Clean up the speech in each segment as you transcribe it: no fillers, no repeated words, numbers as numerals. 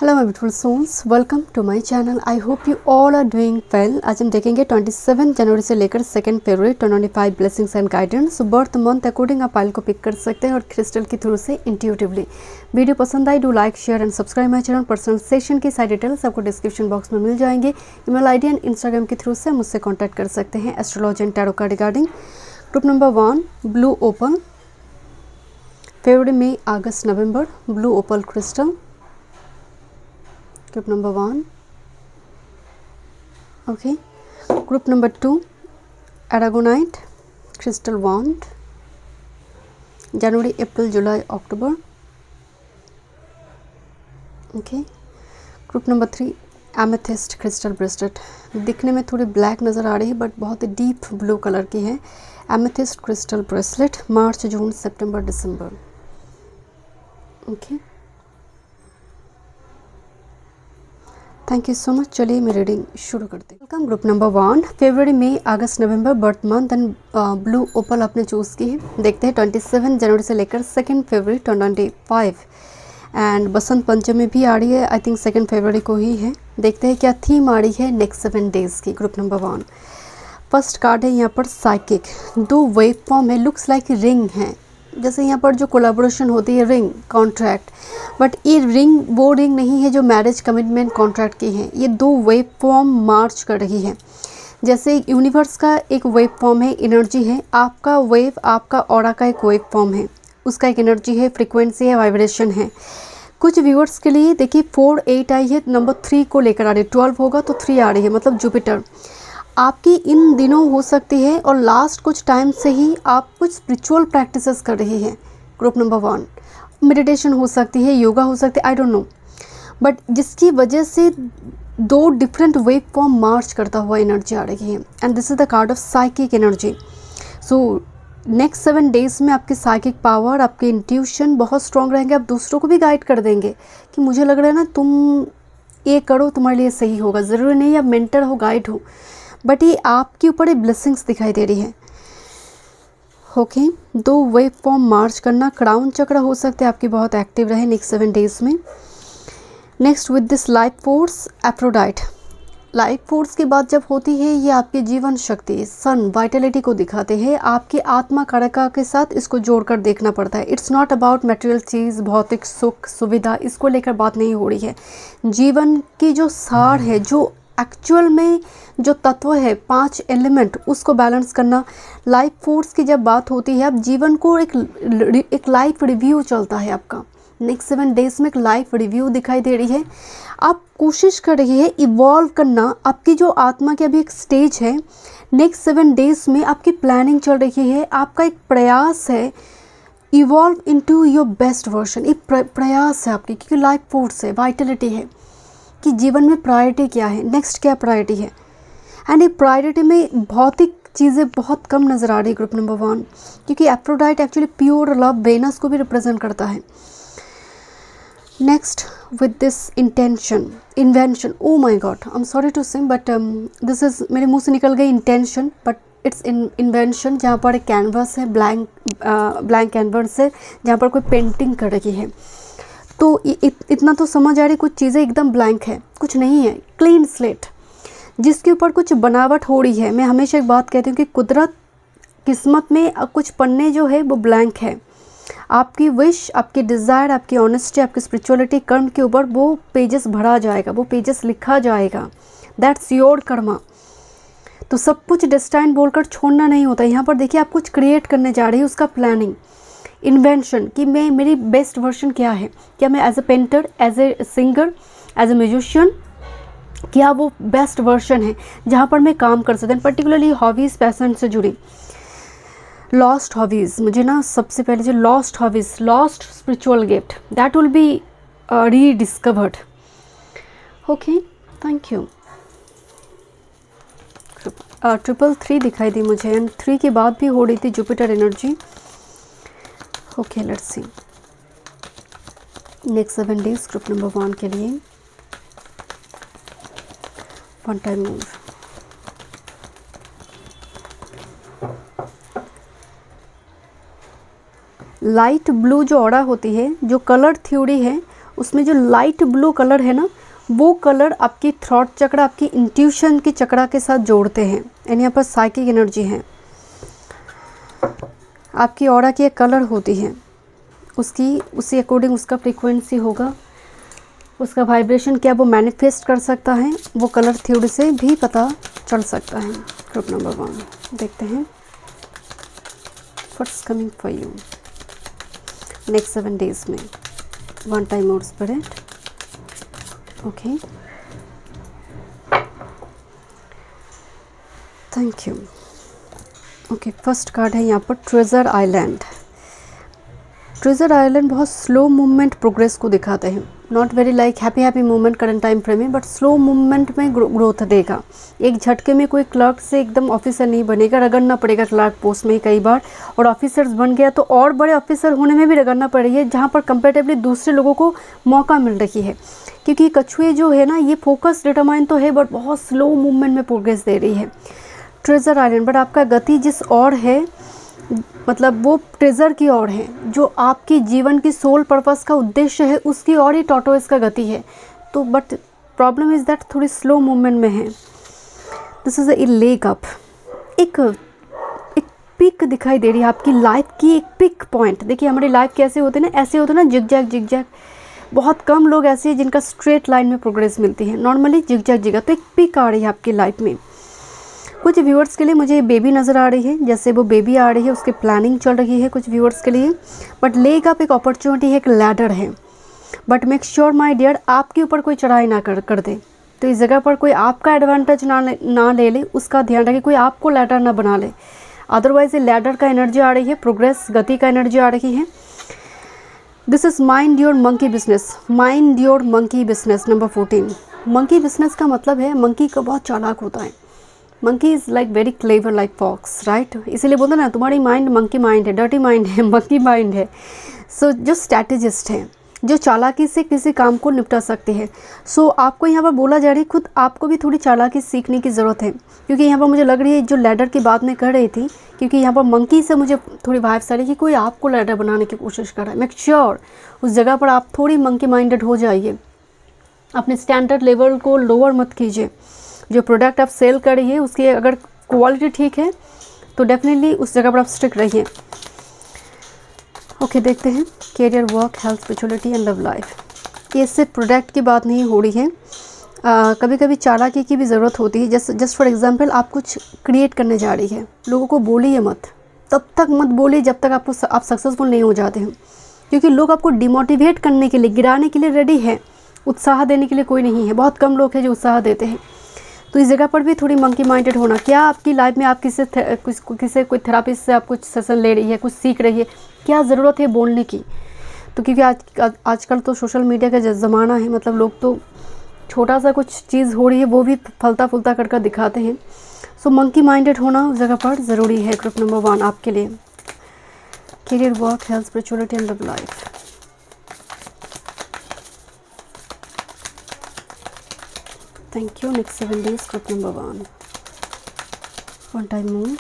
Hello my beautiful souls, welcome to my channel. I hope you all are doing well. आज हम देखेंगे 27 जनवरी से लेकर 2 फरवरी 2025 blessings and guidance. Birth month according आप फाइल को पिक कर सकते हैं और क्रिस्टल के थ्रू से इंट्यूटिवली। वीडियो पसंद आई, do like share and subscribe my channel. Personal session की सारी डिटेल्स आपको डिस्क्रिप्शन बॉक्स में मिल जाएंगे। ईमेल आईडी एंड इंस्टाग्राम के थ्रू से मुझसे कॉन्टैक्ट कर सकते हैं एस्ट्रोलॉजी एंड टैरो का regarding. Group number 1 blue opal, फरवरी मई अगस्त नवंबर blue opal crystal. Group number 1, okay. Group number 2 Aragonite crystal wand, January, April, July, October, okay. Group number 3 Amethyst crystal bracelet, दिखने में थोड़ी ब्लैक नज़र आ रही है बट बहुत ही डीप ब्लू कलर की है। Amethyst crystal bracelet, मार्च, जून, सितंबर, दिसंबर, okay. Thank you so much. चलिए मैं रीडिंग शुरू करते हैं। वेलकम। ग्रुप नंबर 1 फरवरी मई अगस्त नवंबर birth month and blue opal आपने चूज़ की है। देखते हैं 27 जनवरी से लेकर 2 फरवरी 2025 एंड बसंत पंचमी भी आ रही है। आई थिंक 2 फरवरी को ही है। देखते हैं क्या थीम आ रही है नेक्स्ट 7 डेज़ की। ग्रुप नंबर 1 फर्स्ट कार्ड है यहाँ पर साइकिक। 2 वेव फॉर्म है, लुक्स लाइक रिंग है। जैसे यहाँ पर जो कोलैबोरेशन होती है, रिंग कॉन्ट्रैक्ट, बट ये रिंग वो रिंग नहीं है जो मैरिज कमिटमेंट कॉन्ट्रैक्ट की है। ये 2 वेव फॉर्म मार्च कर रही है। जैसे यूनिवर्स का एक वेव फॉर्म है, एनर्जी है, आपका वेव, आपका ऑरा का एक वेव फॉर्म है, उसका एक एनर्जी है, फ्रीक्वेंसी है, वाइब्रेशन है। कुछ व्यूअर्स के लिए देखिए 4 8 आई है, नंबर 3 को लेकर आ रही है। 12 होगा तो 3 आ रही है, मतलब जुपिटर आपकी इन दिनों हो सकती है और लास्ट कुछ टाइम से ही आप कुछ स्पिरिचुअल प्रैक्टिसेस कर रही हैं। ग्रुप नंबर 1 मेडिटेशन हो सकती है, योगा हो सकती है, आई डोंट नो, बट जिसकी वजह से 2 डिफरेंट वेव फॉर्म मार्च करता हुआ एनर्जी आ रही है and this is the card of psychic energy. So next 7 days में आपकी साइकिक पावर, आपके इंट्यूशन बहुत स्ट्रॉन्ग रहेंगे। आप दूसरों को भी गाइड कर देंगे कि मुझे लग रहा है ना तुम ये करो, तुम्हारे लिए सही होगा। ज़रूरी नहीं आप मेंटर हो, गाइड हो, बट ये आपके ऊपर एक ब्लेसिंग्स दिखाई दे रही है। ओके 2 वेव फॉर्म मार्च करना, क्राउन चक्र हो सकते हैं आपकी बहुत एक्टिव रहे नेक्स्ट 7 डेज में। Next with this life force Aphrodite. Life force की बात जब होती है, ये आपकी जीवन शक्ति, सन, वाइटलिटी को दिखाते हैं। आपकी आत्मा कारका के साथ इसको जोड़कर देखना पड़ता है। इट्स नॉट अबाउट मटेरियल चीज़, भौतिक सुख सुविधा, इसको लेकर बात नहीं हो रही है। जीवन की जो सार है, जो एक्चुअल में जो तत्व है, 5 एलिमेंट, उसको बैलेंस करना। लाइफ फोर्स की जब बात होती है, आप जीवन को एक लाइफ रिव्यू चलता है आपका। नेक्स्ट 7 डेज में एक लाइफ रिव्यू दिखाई दे रही है। आप कोशिश कर रही है इवॉल्व करना। आपकी जो आत्मा की अभी एक स्टेज है, नेक्स्ट 7 डेज में आपकी प्लानिंग चल रही है। आपका एक प्रयास है evolve into your best version. एक प्रयास है आपकी, क्योंकि लाइफ फोर्स है, वाइटलिटी है कि जीवन में प्रायोरिटी क्या है, नेक्स्ट क्या प्रायोरिटी है। एंड ये प्रायोरिटी में भौतिक चीज़ें बहुत कम नज़र आ रही है। ग्रुप नंबर 1 क्योंकि Aphrodite actually pure love, Venus को भी रिप्रेजेंट करता है। Next with this intention, invention, oh my God, I am sorry to say but this is, मेरे मुंह से निकल गई इंटेंशन, बट इट्स इन्वेंशन। जहाँ पर एक कैनवस है, ब्लैंक कैनवस है, जहाँ पर कोई पेंटिंग कर रही है। तो इतना तो समझ आ रही, कुछ चीज़ें एकदम ब्लैंक है, कुछ नहीं है, क्लीन स्लेट, जिसके ऊपर कुछ बनावट हो रही है। मैं हमेशा एक बात कहती हूँ कि कुदरत, किस्मत में कुछ पन्ने जो है वो ब्लैंक है। आपकी विश, आपकी डिज़ायर, आपकी ऑनेस्टी, आपकी स्पिरिचुअलिटी, कर्म के ऊपर वो पेजेस भरा जाएगा, वो पेजेस लिखा जाएगा। That's your Karma. तो सब कुछ डेस्टाइन बोलकर छोड़ना नहीं होता। यहाँ पर देखिए आप कुछ क्रिएट करने जा रही है, उसका प्लानिंग, इन्वेंशन कि मैं, मेरी बेस्ट वर्जन क्या है, क्या मैं as a painter, as a singer, as a musician, क्या वो बेस्ट वर्जन है जहाँ पर मैं काम कर सकती हूँ। पर्टिकुलरली हॉबीज़, पैशन से जुड़ी लॉस्ट हॉबीज़, मुझे ना सबसे पहले जो lost hobbies, lost spiritual gift, that will be rediscovered. Okay, thank you. 333 दिखाई दी मुझे एंड 3 के बाद भी हो रही थी Jupiter energy. Okay let's C next 7 days group number 1 के लिए। One time move, light blue जो ऑरा होती है, जो कलर थ्योरी है, उसमें जो लाइट ब्लू कलर है ना, वो कलर आपकी थ्रॉट चक्रा, आपकी इंट्यूशन की चक्रा के साथ जोड़ते हैं, यानी यहाँ पर साइकिक एनर्जी है। आपकी ऑरा की एक कलर होती है, उसकी उसी अकॉर्डिंग उसका फ्रीक्वेंसी होगा, उसका वाइब्रेशन क्या वो मैनिफेस्ट कर सकता है, वो कलर थ्योरी से भी पता चल सकता है। ग्रुप नंबर 1 देखते हैं what's coming for you next 7 days में। 1 time more spirit. Okay, thank you. Okay, first card है यहाँ पर ट्रेजर आइलैंड। ट्रेजर आइलैंड बहुत स्लो मूवमेंट प्रोग्रेस को दिखाते हैं, not very like happy movement current time frame में, बट स्लो मूवमेंट में ग्रोथ देगा। एक झटके में कोई क्लर्क से एकदम ऑफिसर नहीं बनेगा, रगड़ना पड़ेगा क्लर्क पोस्ट में ही कई बार, और ऑफिसर्स बन गया तो और बड़े ऑफिसर होने में भी रगड़ना पड़ेगी, जहाँ पर कंपेरेटिवली दूसरे लोगों को मौका मिल रही है। क्योंकि कछुए जो है ना, ये फोकस डिटरमाइन तो है बट बहुत स्लो मूवमेंट में प्रोग्रेस दे रही है ट्रेजर आइलैंड। बट आपका गति जिस ओर है, मतलब वो ट्रेजर की ओर है, जो आपकी जीवन की सोल पर्पस का उद्देश्य है, उसकी ओर ही टॉर्टोइस का गति है। तो बट प्रॉब्लम इज़ दैट थोड़ी स्लो मूवमेंट में है। This is a leg up, एक पिक दिखाई दे रही है आपकी लाइफ की, एक पिक पॉइंट। देखिए हमारी लाइफ कैसे होते हैं ना, ऐसे होते हैं ना, जिग जैग। बहुत कम लोग ऐसे हैं जिनका स्ट्रेट लाइन में प्रोग्रेस मिलती है, नॉर्मली जिग जैग। तो एक पिक आ रही है आपकी लाइफ में। कुछ व्यूअर्स के लिए मुझे बेबी नज़र आ रही है, जैसे वो बेबी आ रही है उसकी प्लानिंग चल रही है कुछ व्यूअर्स के लिए। बट लेग अप एक अपॉर्चुनिटी है, एक लैडर है। But make sure my dear, आपके ऊपर कोई चढ़ाई ना कर दे। तो इस जगह पर कोई आपका एडवांटेज ना ले ले, उसका ध्यान रखे, कोई आपको लैडर ना बना ले। अदरवाइज ये लैडर का एनर्जी आ रही है, प्रोग्रेस गति का एनर्जी आ रही है। This is mind your monkey business, mind your monkey business. Number 14, monkey business का मतलब है मंकी का बहुत चालाक होता है। Monkey is like very clever like fox, right. इसीलिए बोलते ना, तुम्हारी माइंड मंकी माइंड है, डर्टी माइंड है, मंकी माइंड है। सो जो स्ट्रैटेजिस्ट है, जो चालाकी से किसी काम को निपटा सकते हैं। सो आपको यहाँ पर बोला जा रही है, खुद आपको भी थोड़ी चालाकी सीखने की ज़रूरत है। क्योंकि यहाँ पर मुझे लग रही है, जो लैडर की बात मैं कर रही थी, क्योंकि यहाँ पर मंकी से मुझे थोड़ी वाइब्स आ रही है कि कोई आपको लैडर बनाने की कोशिश कर रहा है। मेक श्योर उस जगह पर आप थोड़ी मंकी माइंडेड हो जाइए, अपने स्टैंडर्ड लेवल को लोअर मत कीजिए। जो प्रोडक्ट आप सेल कर रही है उसकी अगर क्वालिटी ठीक है तो डेफिनेटली उस जगह पर आप स्ट्रिक्ट रहिए। ओके, देखते हैं career, work, health, spirituality and love life. ये सिर्फ प्रोडक्ट की बात नहीं हो रही है, कभी कभी चालाकी की भी ज़रूरत होती है। जस्ट फॉर एग्जांपल, आप कुछ क्रिएट करने जा रही है, लोगों को बोलिए मत, तब तक मत बोलिए जब तक आप सक्सेसफुल नहीं हो जाते हैं। क्योंकि लोग आपको डिमोटिवेट करने के लिए, गिराने के लिए रेडी है, उत्साह देने के लिए कोई नहीं है। बहुत कम लोग हैं जो उत्साह देते हैं। तो इस जगह पर भी थोड़ी मंकी माइंडेड होना। क्या आपकी लाइफ में आप किसी कोई थेरापिस्ट से आप कुछ सेशन ले रही है, कुछ सीख रही है, क्या ज़रूरत है बोलने की? तो क्योंकि आजकल तो सोशल मीडिया का ज़माना है, मतलब लोग तो छोटा सा कुछ चीज़ हो रही है वो भी फलता फुलता कर दिखाते हैं। सो मंकी माइंडेड होना उस जगह पर ज़रूरी है। ग्रुप नंबर 1 आपके लिए career, work, health, spirituality and love life. Thank you. Next 7 days, group number 1. 1 time moon.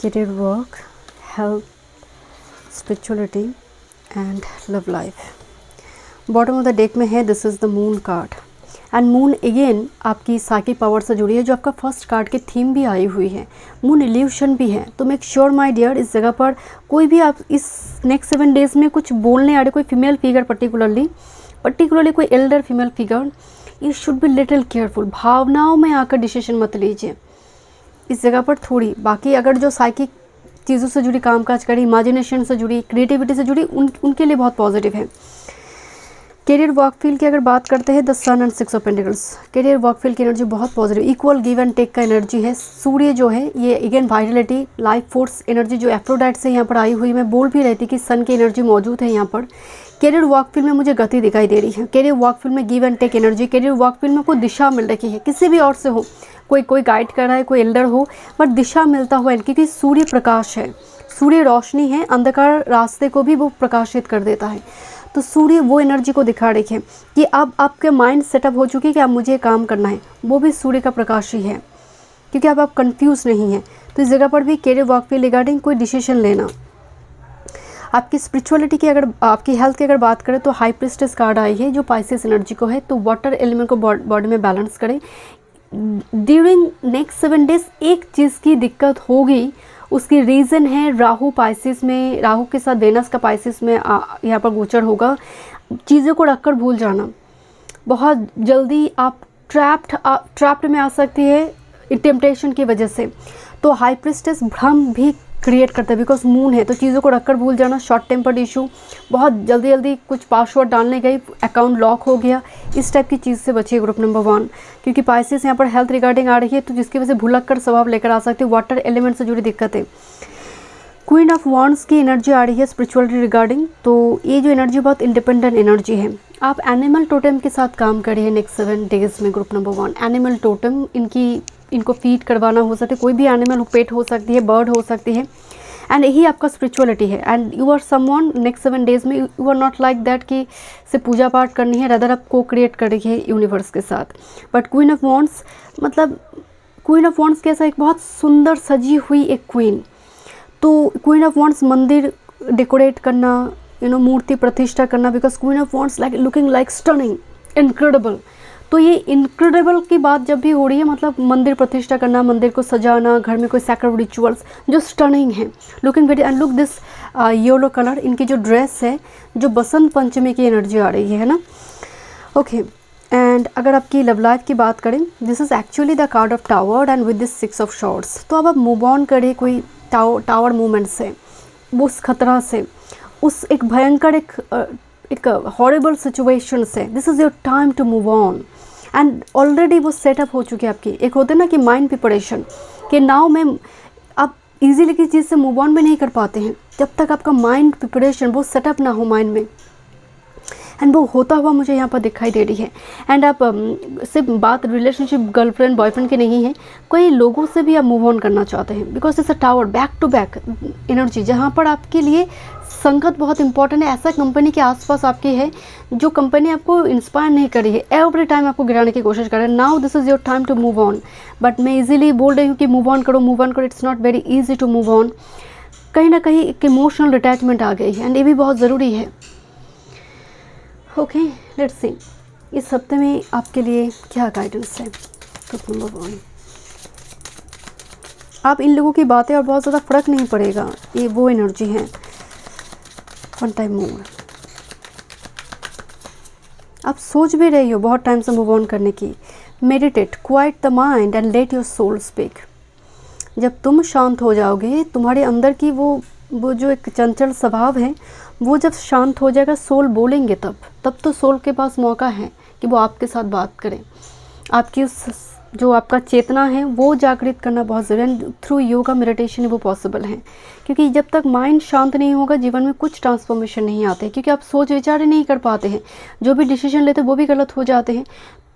Career, work, health, spirituality and love life. Bottom of the deck में है, this is the moon card. And moon again आपकी psychic power से जुड़ी है, जो आपका first card की theme भी आई हुई है। मून इल्यूशन भी है। तो मेक श्योर माय डियर, इस जगह पर कोई भी आप इस नेक्स्ट 7 डेज़ में कुछ बोलने आ रहे, कोई फीमेल फिगर पर्टिकुलरली कोई Elder female figure, you should be little careful. भावनाओं में आकर डिसीजन मत लीजिए इस जगह पर थोड़ी। बाकी अगर जो साइकिक चीज़ों से जुड़ी कामकाज करी, इमेजिनेशन से जुड़ी, क्रिएटिविटी से जुड़ी, उनके लिए बहुत पॉजिटिव है। कैरियर, वर्क फील्ड की अगर बात करते हैं, the sun and 6 of pentacles. Career, work field की एनर्जी बहुत positive, equal give and take का एनर्जी है। सूर्य जो है ये again vitality, life force energy जो एफ्रोडाइट से यहाँ पर आई हुई, मैं बोल भी रही थी कि सन की एनर्जी मौजूद है यहाँ पर। कैरियर, वर्क फील्ड में मुझे गति दिखाई दे रही है। कैरियर, वर्क फील्ड में give and take energy. Career, work field में कोई दिशा मिल रही है, किसी भी और से हो, कोई गाइड कर रहा है, कोई एल्डर हो, बट दिशा मिलता हुआ, क्योंकि सूर्य प्रकाश है, सूर्य रोशनी है, अंधकार रास्ते को भी वो प्रकाशित कर देता है। तो सूर्य वो एनर्जी को दिखा रही है कि अब आपके माइंड सेटअप हो चुकी है कि अब मुझे काम करना है, वो भी सूर्य का प्रकाश ही है, क्योंकि अब आप कंफ्यूज नहीं हैं। तो इस जगह पर भी कैरियर वर्क पे रिगार्डिंग कोई डिसीजन लेना। आपकी स्पिरिचुअलिटी की, अगर आपकी हेल्थ की अगर बात करें तो हाई प्रिस्टेस कार्ड आई है जो पाइसेस एनर्जी को है, तो वाटर एलिमेंट को बॉडी में बैलेंस करें। ड्यूरिंग नेक्स्ट 7 डेज एक चीज़ की दिक्कत होगी, उसकी रीज़न है राहु पाइसेस में, राहु के साथ वेनस का पाइसेस में यहाँ पर गोचर होगा। चीज़ों को रखकर भूल जाना, बहुत जल्दी आप ट्रैप्ड में आ सकती है टेम्पटेशन की वजह से। तो हाई प्रिस्टेस भ्रम भी क्रिएट करता है, बिकॉज मून है, तो चीज़ों को रखकर भूल जाना, शॉर्ट टेम्पर्ड इशू, बहुत जल्दी जल्दी कुछ पासवर्ड डालने गई, अकाउंट लॉक हो गया, इस टाइप की चीज़ से बचिए ग्रुप नंबर 1, क्योंकि पाइसेस यहाँ पर हेल्थ रिगार्डिंग आ रही है, तो जिसकी वजह से भुलक कर स्वभाव लेकर आ सकती है, वाटर एलिमेंट से जुड़ी दिक्कत है। क्वीन ऑफ वॉन्ड्स की एनर्जी आ रही है स्पिरिचुअलिटी रिगार्डिंग, तो ये जो एनर्जी बहुत इंडिपेंडेंट एनर्जी है। आप एनिमल टोटेम के साथ काम करिए नेक्स्ट 7 डेज में ग्रुप नंबर 1। एनिमल टोटेम इनको फीड करवाना हो सकता है, कोई भी एनिमल पेट हो सकती है, बर्ड हो सकती है, एंड यही आपका स्पिरिचुअलिटी है। And you are someone next 7 days में, you are not like that कि से पूजा पाठ करनी है, रदर आप को क्रिएट कर रही है यूनिवर्स के साथ। बट क्वीन ऑफ वॉन्ड्स, मतलब क्वीन ऑफ वॉन्ड्स कैसा, एक बहुत सुंदर सजी हुई एक क्वीन। तो क्वीन ऑफ वॉन्ड्स मंदिर डेकोरेट करना, मूर्ति प्रतिष्ठा करना, because queen of wands like looking like stunning, incredible. तो ये इनक्रेडिबल की बात जब भी हो रही है, मतलब मंदिर प्रतिष्ठा करना, मंदिर को सजाना, घर में कोई सैक्रेड रिचुअल्स जो स्टनिंग है, looking very, and look this yellow colour, इनकी जो ड्रेस है जो बसंत पंचमी की एनर्जी आ रही है ना। ओके, एंड अगर आपकी लव लाइफ की बात करें, this is actually the card of tower and with this 6 of shorts. तो अब आप मूव ऑन करें कोई टावर मूवमेंट से, उस खतरा से, उस एक भयंकर एक हॉरिबल सिचुएशन से। This is your time to move on, and already वो सेटअप हो चुकी है आपकी। एक होते ना कि माइंड प्रिपरेशन, कि नाउ में आप इजीली किसी चीज़ से मूव ऑन भी नहीं कर पाते हैं जब तक आपका माइंड प्रिपरेशन वो सेटअप ना हो माइंड में, एंड वो होता हुआ मुझे यहाँ पर दिखाई दे रही है। एंड आप सिर्फ बात रिलेशनशिप गर्लफ्रेंड बॉयफ्रेंड की नहीं है, कोई लोगों से भी आप मूव ऑन करना चाहते हैं, because it's a tower, back to back energy, जहाँ पर आपके लिए संगत बहुत इंपॉर्टेंट है। ऐसा कंपनी के आसपास आपकी है जो कंपनी आपको इंस्पायर नहीं कर रही है, एवरी टाइम आपको गिराने की कोशिश कर रहे हैं। Now this is your time to move on, but मैं इजीली बोल रही हूँ कि मूव ऑन करो, मूव ऑन करो, it's not very easy to move on. कहीं ना कहीं एक इमोशनल अटैचमेंट आ गई है, एंड ये भी बहुत ज़रूरी है। ओके, लेट्स सी इस हफ्ते में आपके लिए क्या गाइडेंस है ग्रुप नंबर 1। आप इन लोगों की बातें और बहुत ज़्यादा फ़र्क नहीं पड़ेगा, ये वो एनर्जी है। वन टाइम मोर, आप सोच भी रही हो बहुत टाइम से मूव ऑन करने की। Meditate, quiet the mind and let your soul speak. जब तुम शांत हो जाओगे, तुम्हारे अंदर की वो जो एक चंचल स्वभाव है वो जब शांत हो जाएगा, सोल बोलेंगे, तब तो सोल के पास मौका है कि वो आपके साथ बात करें। आपकी उस जो आपका चेतना है वो जागृत करना बहुत ज़रूरी है। थ्रू योगा मेडिटेशन वो पॉसिबल है, क्योंकि जब तक माइंड शांत नहीं होगा जीवन में कुछ ट्रांसफॉर्मेशन नहीं आते, क्योंकि आप सोच विचार ही नहीं कर पाते हैं, जो भी डिसीजन लेते हैं वो भी गलत हो जाते हैं।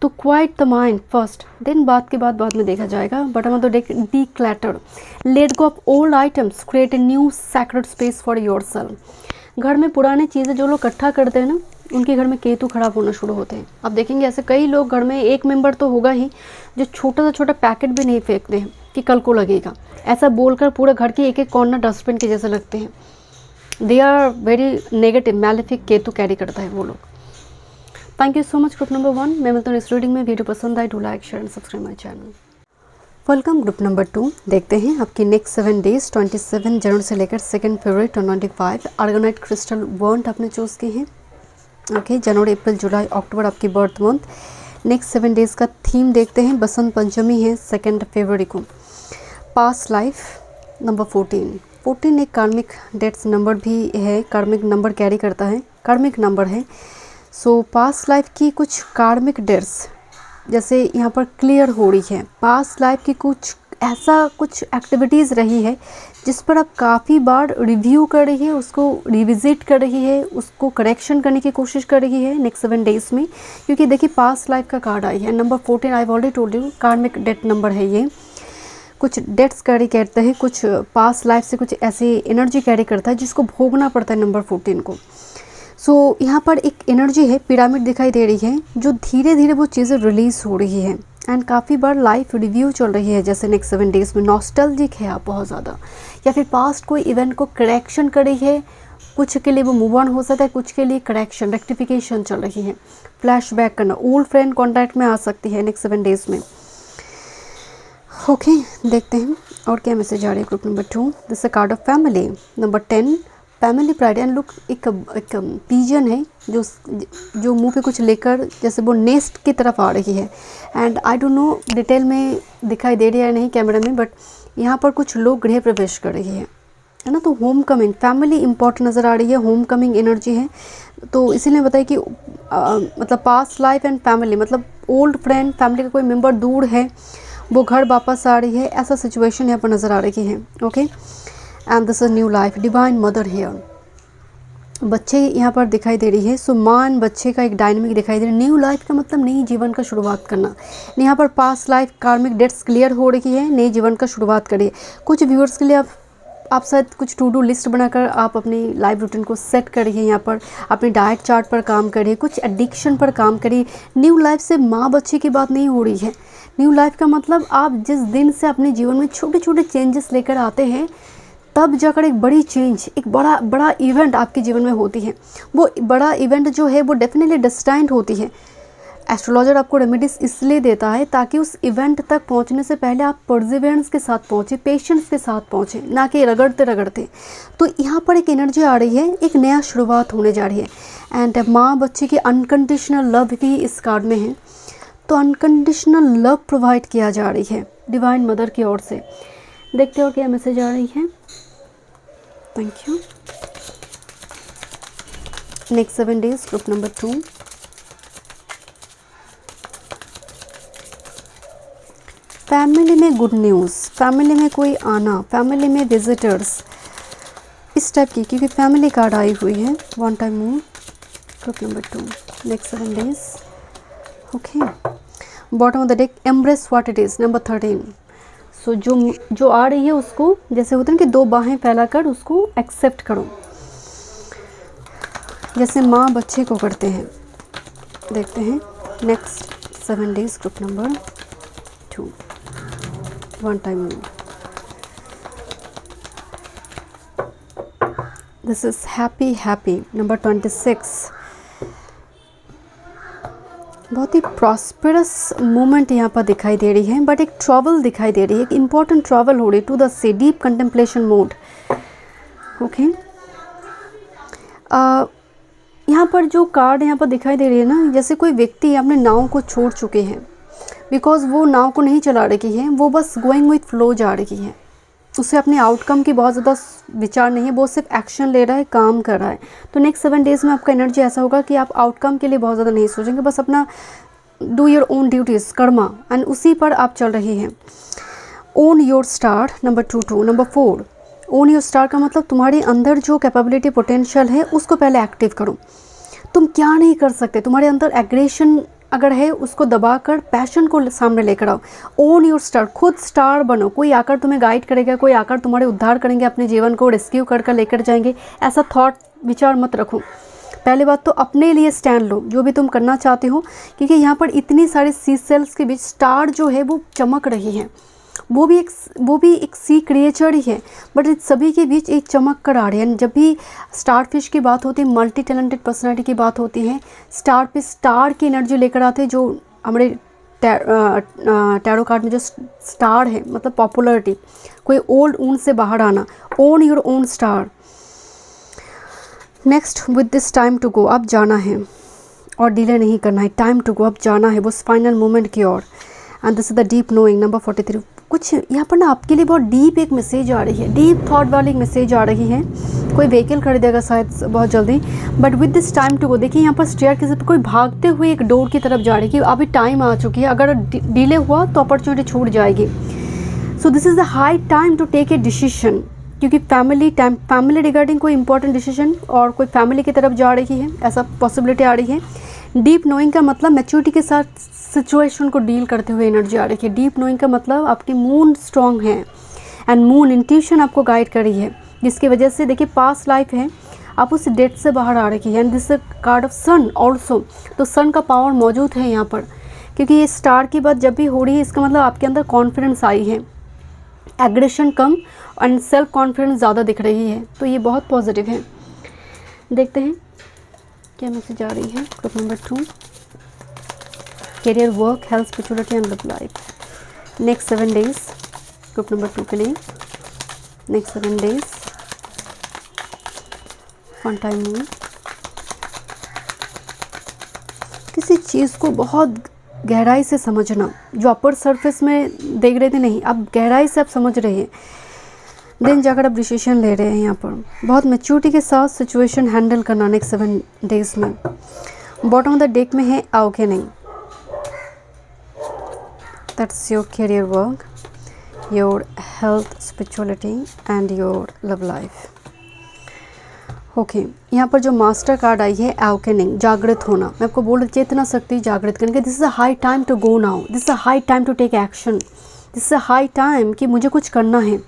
तो quiet the mind first, then बात के बाद में देखा जाएगा। बट हम तो declutter, let go of old items, create a new sacred space for yourself. घर में पुराने चीज़ें जो लोग इकट्ठा करते हैं ना, उनके घर में केतु खराब होना शुरू होते हैं। आप देखेंगे ऐसे कई लोग घर में, एक मेंबर तो होगा ही जो छोटा से छोटा पैकेट भी नहीं फेंकते हैं कि कल को लगेगा, ऐसा बोलकर पूरा घर के एक एक कॉर्नर डस्टबिन के जैसे लगते हैं। They are very negative, malefic Ketu carry करता है वो लोग। Thank you so much group number 1। मैं मिलता हूँ इस रीडिंग में। वीडियो पसंद आए, do like share and subscribe my channel. Welcome group number 2। देखते हैं आपकी नेक्स्ट 7 डेज 27 जनवरी से लेकर 2 फरवरी 2025। आर्गोनाइट क्रिस्टल वॉन्ट आपने चूज़ की है। ओके, जनवरी, अप्रैल, जुलाई, अक्टूबर आपकी बर्थ मंथ। नेक्स्ट 7 डेज़ का थीम देखते हैं। बसंत पंचमी है 2 फरवरी को। पास्ट लाइफ नंबर 14 एक कार्मिक डेट्स नंबर भी है, कार्मिक नंबर कैरी करता है, कार्मिक नंबर है। सो पास्ट लाइफ की कुछ कार्मिक डेट्स जैसे यहाँ पर क्लियर हो रही है। पास्ट लाइफ की कुछ एक्टिविटीज़ रही है जिस पर आप काफ़ी बार रिव्यू कर रही है, उसको रिविजिट कर रही है, उसको करेक्शन करने की कोशिश कर रही है नेक्स्ट 7 डेज़ में। क्योंकि देखिए पास्ट लाइफ का कार्ड आई है number 14। I already told you कार्मिक डेट नंबर है ये। कुछ डेट्स कैरी करते हैं, कुछ पास्ट लाइफ से कुछ ऐसी एनर्जी कैरी करता है जिसको भोगना पड़ता है नंबर 14 को। सो यहाँ पर एक एनर्जी है, पिरामिड दिखाई दे रही है, जो धीरे धीरे वो चीज़ें रिलीज़ हो रही है एंड काफ़ी बार लाइफ रिव्यू चल रही है। जैसे नेक्स्ट 7 डेज़ में नॉस्टैल्जिक है आप बहुत ज़्यादा, या फिर पास्ट कोई इवेंट को करेक्शन कर रही है, कुछ के लिए वो मूव ऑन हो सकता है, कुछ के लिए करेक्शन रेक्टिफिकेशन चल रही है, फ्लैशबैक करना, ओल्ड फ्रेंड कॉन्टैक्ट में आ सकती है नेक्स्ट 7 डेज़ में। ओके, देखते हैं और क्या मैसेज आ रही है group number 2। This a card of family number 10, family pride and look. एक पिजन है जो मुंह पे कुछ लेकर जैसे वो नेस्ट की तरफ आ रही है and I don't know detail में दिखाई दे रही है नहीं कैमरा में, बट यहाँ पर कुछ लोग गृह प्रवेश कर रही है ना। तो होम कमिंग, फैमिली इंपॉर्टेंट नज़र आ रही है, होम कमिंग एनर्जी है। तो इसीलिए बताइए कि मतलब पास्ट लाइफ एंड फैमिली, मतलब ओल्ड फ्रेंड, फैमिली का कोई मेम्बर दूर है, वो घर वापस आ रही है, ऐसा सिचुएशन यहाँ पर नज़र आ रही है। Okay, and this is new life, divine mother here. बच्चे यहाँ पर दिखाई दे रही है, सो माँ एंड बच्चे का एक डायनेमिक दिखाई दे रहा है। न्यू लाइफ का मतलब नई जीवन का शुरुआत करना। यहाँ पर पास्ट लाइफ कार्मिक डेट्स क्लियर हो रही है, नई जीवन का शुरुआत करिए। कुछ व्यूअर्स के लिए आप शायद कुछ टू डू लिस्ट बनाकर आप अपनी लाइफ रूटीन को सेट करिए, यहाँ पर अपनी डाइट चार्ट पर काम करिए, कुछ एडिक्शन पर काम करिए। न्यू लाइफ से माँ बच्चे की बात नहीं हो रही है। न्यू लाइफ का मतलब आप जिस दिन से अपने जीवन में छोटे छोटे चेंजेस लेकर आते हैं, तब जाकर एक बड़ी चेंज, एक बड़ा इवेंट आपके जीवन में होती है। वो बड़ा इवेंट जो है वो डेफिनेटली डेस्टाइन्ड होती है। एस्ट्रोलॉजर आपको रेमेडीज इसलिए देता है ताकि उस इवेंट तक पहुंचने से पहले आप परसिवेरेंस के साथ पहुंचे, पेशेंस के साथ पहुंचे, ना कि रगड़ते। तो यहाँ पर एक एनर्जी आ रही है, एक नया शुरुआत होने जा रही है एंड माँ बच्चे की अनकंडीशनल लव भी इस कार्ड में है। तो अनकंडीशनल लव प्रोवाइड किया जा रही है डिवाइन मदर की ओर से। देखते हो क्या मैसेज आ रही है। Thank you. Next 7 days group number 2। Family में गुड न्यूज़, फैमिली में कोई आना, फैमिली में विजिटर्स, इस टाइप की, क्योंकि फैमिली कार्ड आई हुई है। One time move group number 2, next 7 days. Okay, bottom of the deck, embrace what it is number 13। सो जो आ रही है उसको, जैसे होता है ना कि 2 बाहें फैलाकर उसको एक्सेप्ट करो, जैसे माँ बच्चे को करते हैं। देखते हैं next 7 days group number 2। One time move, this is happy number 26। बहुत ही प्रॉस्पेरस मोमेंट यहाँ पर दिखाई दे रही है, बट एक ट्रैवल दिखाई दे रही है, एक इम्पॉर्टेंट ट्रैवल हो रही है to the sea, deep contemplation mode. Okay, यहाँ पर जो कार्ड यहाँ पर दिखाई दे रही है ना, जैसे कोई व्यक्ति अपने नाव को छोड़ चुके हैं, बिकॉज वो नाव को नहीं चला रही है, वो बस गोइंग विथ फ्लो जा रही है, उसे अपने आउटकम की बहुत ज़्यादा विचार नहीं है, वो सिर्फ एक्शन ले रहा है, काम कर रहा है। तो नेक्स्ट 7 डेज़ में आपका एनर्जी ऐसा होगा कि आप आउटकम के लिए बहुत ज़्यादा नहीं सोचेंगे, बस अपना do your own duties, Karma, and उसी पर आप चल रही हैं। Own your star number 2। Number 4, own your star का मतलब तुम्हारे अंदर जो कैपेबिलिटी पोटेंशियल है उसको पहले एक्टिव करो। तुम क्या नहीं कर सकते, तुम्हारे अंदर एग्रेशन अगर है उसको दबाकर पैशन को सामने लेकर आओ। ओन योर स्टार, खुद स्टार बनो। कोई आकर तुम्हें गाइड करेगा, कोई आकर तुम्हारे उद्धार करेंगे, अपने जीवन को रेस्क्यू कर लेकर जाएंगे, ऐसा थॉट विचार मत रखो। पहले बात तो अपने लिए स्टैंड लो, जो भी तुम करना चाहते हो, क्योंकि यहाँ पर इतनी सारी सी सेल्स के बीच स्टार जो है वो चमक रही है। वो भी एक सी क्रिएचर ही है, बट इस सभी के बीच एक चमक कर आ रही है। जब भी स्टार फिश की बात होती है, मल्टी टैलेंटेड पर्सनालिटी की बात होती है, स्टार पे स्टार की एनर्जी लेकर आते हैं। जो हमारे टैरो कार्ड में जो स्टार है मतलब पॉपुलरिटी, कोई ओल्ड ऊन से बाहर आना। Own your own star. Next, with this time to go, अब जाना है और डिले नहीं करना है। टाइम टू गो, अब जाना है वो फाइनल मोमेंट की ओर। And this is the deep knowing number 43। कुछ यहाँ पर ना आपके लिए बहुत डीप एक मैसेज आ रही है, डीप थॉट वाली एक मैसेज आ रही है। कोई व्हीकल खरीदेगा शायद बहुत जल्दी, but with this time to go. देखिए यहाँ पर स्टेयरकेस पे कोई भागते हुए एक डोर की तरफ जा रही है कि अभी टाइम आ चुकी है, अगर डिले हुआ तो अपॉर्चुनिटी छूट जाएगी। So this is the high time to take a decision, क्योंकि फैमिली रिगार्डिंग कोई इंपॉर्टेंट डिसीजन और कोई फैमिली की तरफ जा रही है, ऐसा पॉसिबिलिटी आ रही है। डीप नोइंग का मतलब मैच्योरिटी के साथ सिचुएशन को डील करते हुए एनर्जी आ रही है। डीप नोइंग का मतलब आपकी मून स्ट्रॉन्ग है एंड मून इंट्यूशन आपको गाइड कर रही है, जिसकी वजह से देखिए पास्ट लाइफ है, आप उस डेट से बाहर आ रही है। And this card of sun also, तो सन का पावर मौजूद है यहाँ पर, क्योंकि ये स्टार की बात जब भी हो रही है इसका मतलब आपके अंदर कॉन्फिडेंस आई है, aggression come and self confidence ज़्यादा दिख रही है, तो ये बहुत पॉजिटिव है। देखते हैं क्या मैसेज आ रही है group number 2, career, work, health, spirituality and love life. Next 7 days group number 2 के लिए, next 7 days, one time moon. किसी चीज़ को बहुत गहराई से समझना, जो अपर सरफेस में देख रहे थे नहीं, अब गहराई से आप समझ रहे हैं, देन जाकर आप डिसीजन ले रहे हैं। यहाँ पर बहुत मैच्योरिटी के साथ सिचुएशन हैंडल करना नेक्स्ट 7 डेज में। बॉटम ऑफ द डेक में है आओके नहीं, that's your career, work, your health, spirituality and your love life. Okay यहाँ पर जो मास्टर कार्ड आई है अवेकनिंग, जागृत होना। मैं आपको बोल रही चेतना शक्ति जागृत करने के, this is a high time to go now, this is a high time to take action, this is a high time कि मुझे कुछ करना है।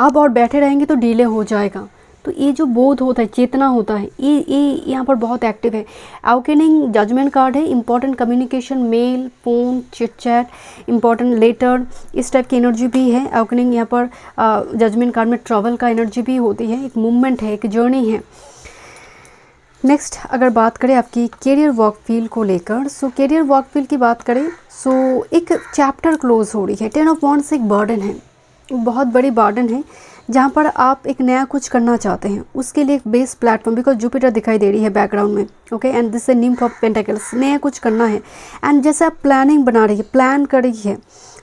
आप और बैठे रहेंगे तो डिले हो जाएगा। तो ये जो बोध होता है, चेतना होता है, ये यहाँ पर बहुत एक्टिव है। अवेकनिंग जजमेंट कार्ड है, important communication, mail, phone, chit chat, important letter, इस टाइप की एनर्जी भी है। अवेकनिंग यहाँ पर जजमेंट कार्ड में ट्रैवल का एनर्जी भी होती है, एक मूवमेंट है, एक जर्नी है। नेक्स्ट अगर बात करें आपकी करियर वर्क फील्ड को लेकर, सो करियर वर्क फील्ड की बात करें, सो एक चैप्टर क्लोज हो रही है। 10 ऑफ वॉन्ड्स एक बर्डन है, बहुत बड़ी बर्डन है, जहाँ पर आप एक नया कुछ करना चाहते हैं, उसके लिए एक बेस प्लेटफॉर्म, बिकॉज जुपिटर दिखाई दे रही है बैकग्राउंड में, okay, and this a nymph of pentacles, नया कुछ करना है। एंड जैसे आप प्लानिंग बना रही है, प्लान कर रही है।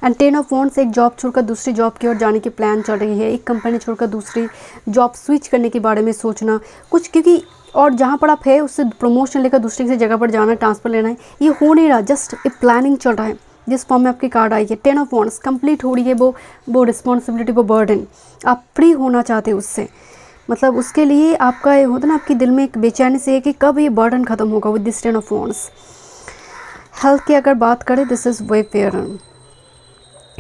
एंड 10 ऑफ वॉन्ड्स एक जॉब छोड़कर दूसरी जॉब की ओर जाने की प्लान चल रही है, एक कंपनी छोड़कर दूसरी जॉब स्विच करने के बारे में सोचना कुछ, क्योंकि और जहाँ पर आप है उससे प्रमोशन लेकर दूसरी किसी जगह पर जाना, ट्रांसफ़र लेना है, ये हो नहीं रहा, जस्ट एक प्लानिंग चल रहा है। जिस फॉर्म में आपकी कार्ड आई है 10 ऑफ वॉन्ड्स, कंप्लीट हो रही है वो रिस्पॉन्सिबिलिटी, वो बर्डन, आप फ्री होना चाहते हैं उससे। मतलब उसके लिए आपका ये होता है ना, आपके दिल में एक बेचैनी से है कि कब ये बर्डन खत्म होगा with this 10 of wands. Health की अगर बात करें, this is way fair.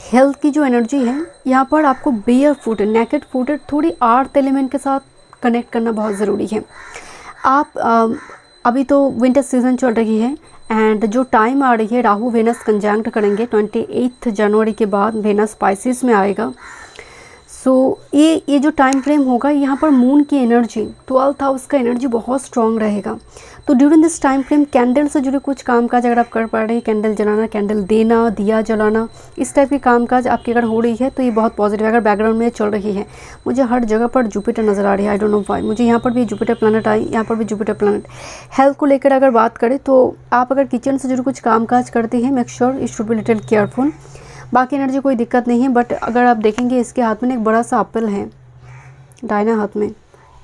Health की जो एनर्जी है यहाँ पर आपको बेयर फुटेड, नेकेड फुटेड, थोड़ी अर्थ एलिमेंट के साथ कनेक्ट करना बहुत ज़रूरी है। आप अभी तो विंटर सीजन चल रही है एंड जो टाइम आ रही है, राहु वेनस कंजंक्ट करेंगे 28 जनवरी के बाद, वेनस स्पाइसिस में आएगा। सो ये जो टाइम फ्रेम होगा, यहाँ पर मून की एनर्जी, 12th हाउस का एनर्जी बहुत स्ट्रॉन्ग रहेगा। तो during this time frame candle से जुड़े कुछ कामकाज अगर आप कर पा रहे हैं, कैंडल जलाना, कैंडल देना, दिया जलाना, इस टाइप की कामकाज आपकी अगर हो रही है तो ये बहुत पॉजिटिव है। अगर बैकग्राउंड में चल रही है, मुझे हर जगह पर जुपिटर नज़र आ रही है, आई डोंट नो व्हाई, मुझे यहाँ पर भी जुपिटर प्लैनेट आई, यहाँ पर भी जुपिटर प्लैनेट। हेल्थ को लेकर अगर बात करें तो आप अगर किचन से जुड़े कुछ कामकाज करते हैं, make sure you should be little careful. बाकी एनर्जी कोई दिक्कत नहीं है, बट अगर आप देखेंगे इसके हाथ में एक बड़ा सा एप्पल है, दाहिना हाथ में,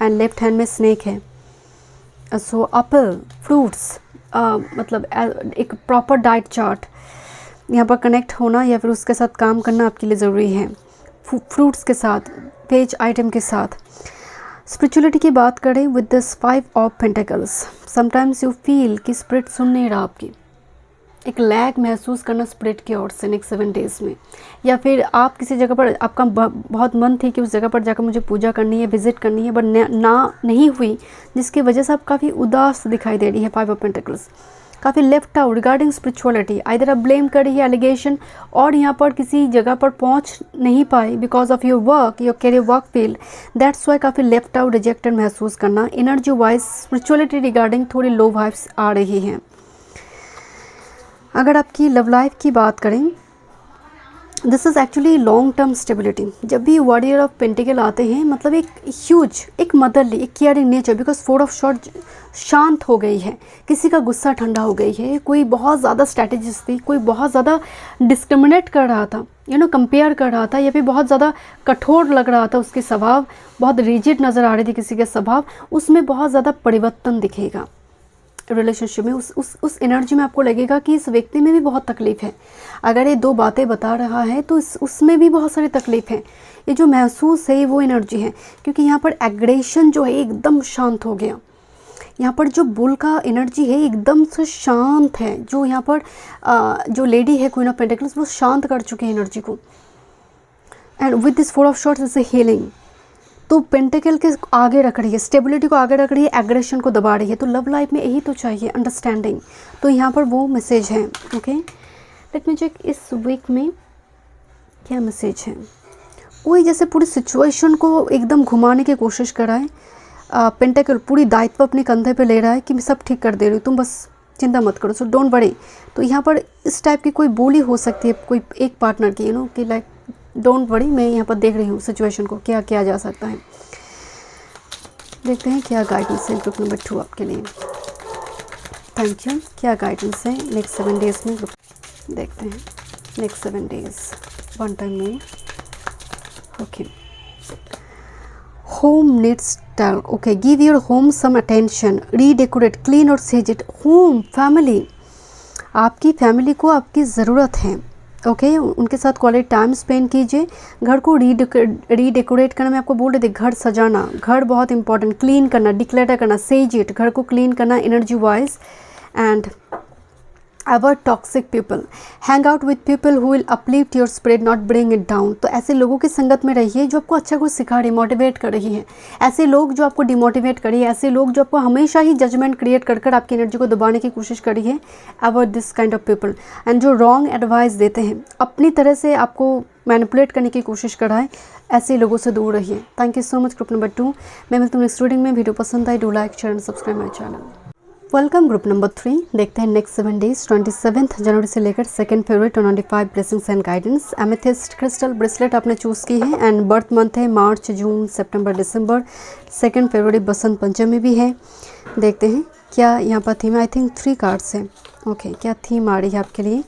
एंड लेफ्ट हैंड में स्नेक है। सो एप्पल, फ्रूट्स, मतलब एक प्रॉपर डाइट चार्ट यहाँ पर कनेक्ट होना या फिर उसके साथ काम करना आपके लिए ज़रूरी है। फ्रूट्स के साथ, वेज आइटम के साथ। स्पिरिचुअलिटी की बात करें with this 5 of pentacles, sometimes you feel कि स्पिरिट सुन नहीं रहा आपकी, एक लैग महसूस करना स्पिरिट की ओर से नेक्स्ट 7 डेज़ में, या फिर आप किसी जगह पर आपका बहुत मन थी कि उस जगह पर जाकर मुझे पूजा करनी है, विजिट करनी है, बट नहीं हुई, जिसकी वजह से आप काफ़ी उदास दिखाई दे रही है। 5 ऑफ पेंटिकल्स काफ़ी left out regarding spirituality, either आप ब्लेम कर रही है, एलिगेशन, और यहाँ पर किसी जगह पर पहुँच नहीं पाए because of your work, your career work field, that's why काफ़ी लेफ्ट आउट, रिजेक्टेड महसूस करना। एनर्जी वाइज स्पिरिचुअलिटी रिगार्डिंग थोड़ी लो वाइब्स आ रही हैं। अगर आपकी लव लाइफ की बात करें, this is actually long term stability. जब भी वॉरियर ऑफ पेंटिकल आते हैं, मतलब एक ह्यूज, एक मदरली, एक caring nature, because 4 of short शांत हो गई है, किसी का गुस्सा ठंडा हो गई है, कोई बहुत ज़्यादा स्ट्रैटेजिस्ट थी, कोई बहुत ज़्यादा डिस्क्रिमिनेट कर रहा था, कंपेयर कर रहा था, या फिर बहुत ज़्यादा कठोर लग रहा था, उसके स्वभाव बहुत रिजिड नज़र आ रही थी किसी के स्वभाव, उसमें बहुत ज़्यादा परिवर्तन दिखेगा रिलेशनशिप में। उस एनर्जी में आपको लगेगा कि इस व्यक्ति में भी बहुत तकलीफ़ है। अगर ये 2 बातें बता रहा है तो उसमें भी बहुत सारी तकलीफ़ है। ये जो महसूस है वो एनर्जी है, क्योंकि यहाँ पर एग्रेशन जो है एकदम शांत हो गया। यहाँ पर जो बुल का एनर्जी है एकदम से शांत है। जो यहाँ पर जो लेडी है क्वीन ऑफ पेंटिकल्स, वो शांत कर चुके हैं एनर्जी को। And with this 4 of shorts is a healing. तो पेंटिकल के आगे रख रही है, स्टेबिलिटी को आगे रख रही है, एग्रेशन को दबा रही है। तो लव लाइफ में यही तो चाहिए, अंडरस्टैंडिंग। तो यहाँ पर वो मैसेज है। ओके, लेट मी चेक इस वीक में क्या मैसेज है। कोई जैसे पूरी सिचुएशन को एकदम घुमाने की कोशिश कर रहा है, पेंटिकल पूरी दायित्व अपने कंधे पे ले रहा है कि मैं सब ठीक कर दे रही हूँ, तुम बस चिंता मत करो, सो डोंट वरी। तो यहाँ पर इस टाइप की कोई बोली हो सकती है कोई एक पार्टनर की, कि लाइक डोंट वरी, मैं यहाँ पर देख रही हूँ सिचुएशन को क्या किया जा सकता है। देखते हैं क्या गाइडेंस है ग्रुप नंबर 2 आपके लिए। Thank you. क्या गाइडेंस है नेक्स्ट 7 डेज में ग्रुप, देखते हैं नेक्स्ट 7 डेज। वन टाइम में okay, home needs talk. Okay, give your home some attention, redecorate, clean और सेज इट। होम, फैमिली, आपकी फैमिली को आपकी ज़रूरत है। ओके, उनके साथ क्वालिटी टाइम स्पेंड कीजिए। घर को रीडेकोरेट करना, मैं आपको बोल रही थी, घर सजाना, घर बहुत इंपॉर्टेंट। क्लीन करना, डिक्लेटर करना, सेज इट, घर को क्लीन करना energy wise. And avoid toxic people, hang out with people who will uplift your spirit not bring it down. तो ऐसे लोगों की संगत में रहिए जो आपको अच्छा कुछ सिखा रही, मोटिवेट कर रही है। ऐसे लोग जो आपको डिमोटिवेट कर रही है, ऐसे लोग जो आपको हमेशा ही जजमेंट क्रिएट कर आपकी एनर्जी को दबाने की कोशिश कर रही है, avoid this kind of people. And जो रॉन्ग एडवाइस देते हैं, अपनी तरह से आपको मैनिपुलेट करने की कोशिश कर रहा है, ऐसे लोगों से दूर रहिए। Thank you so much group number 2। मैं मिलती हूँ नेक्स्ट रीडिंग में। वीडियो पसंद आई, do like, share and subscribe my channel. Welcome group number 3। देखते हैं नेक्स्ट 7 डेज 27 जनवरी से लेकर 2 फरवरी 25 blessings and guidance. Amethyst crystal bracelet आपने चूज़ की है एंड बर्थ मंथ है मार्च, जून, सितंबर, दिसंबर। 2 फरवरी बसंत पंचमी भी है। देखते हैं क्या यहाँ पर थीम, आई थिंक 3 कार्ड्स है। ओके, क्या थीम आ रही है आपके लिए।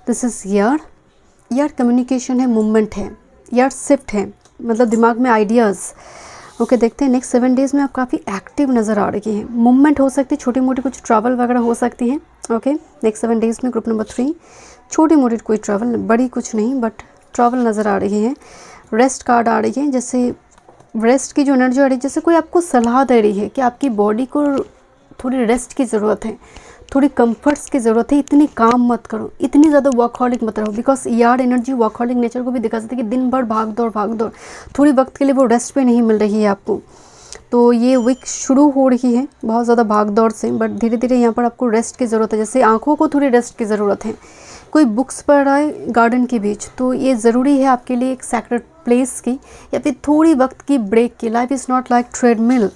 दिस इज़ यार कम्युनिकेशन है, मूवमेंट है, यार शिफ्ट है, मतलब दिमाग में आइडियाज़। ओके, देखते हैं नेक्स्ट 7 डेज़ में आप काफ़ी एक्टिव नज़र आ रही हैं। मूवमेंट हो सकती है, छोटी मोटी कुछ ट्रैवल वगैरह हो सकती है। ओके, नेक्स्ट 7 डेज़ में ग्रुप नंबर 3 छोटी मोटी कोई ट्रैवल, बड़ी कुछ नहीं बट ट्रैवल नज़र आ रही है। रेस्ट कार्ड आ रही है, जैसे रेस्ट की जो एनर्जी आ रही है, जैसे कोई आपको सलाह दे रही है कि आपकी बॉडी को थोड़ी रेस्ट की ज़रूरत है, थोड़ी कंफर्ट्स की ज़रूरत है, इतनी काम मत करो, इतनी ज़्यादा वर्कहॉलिक मत रहो। बिकॉज यार एनर्जी वर्कहॉलिक नेचर को भी दिखा सकती है कि दिन भर भाग दौड़, थोड़ी वक्त के लिए वो रेस्ट पे नहीं मिल रही है आपको। तो ये वीक शुरू हो रही है बहुत ज़्यादा भाग दौड़ से, बट धीरे धीरे यहाँ पर आपको रेस्ट की ज़रूरत है। जैसे आँखों को थोड़ी रेस्ट की ज़रूरत है, कोई बुक्स पढ़ रहा है गार्डन के बीच, तो ये ज़रूरी है आपके लिए एक सैक्रेड प्लेस की या फिर थोड़ी वक्त की ब्रेक की। Life is not like treadmill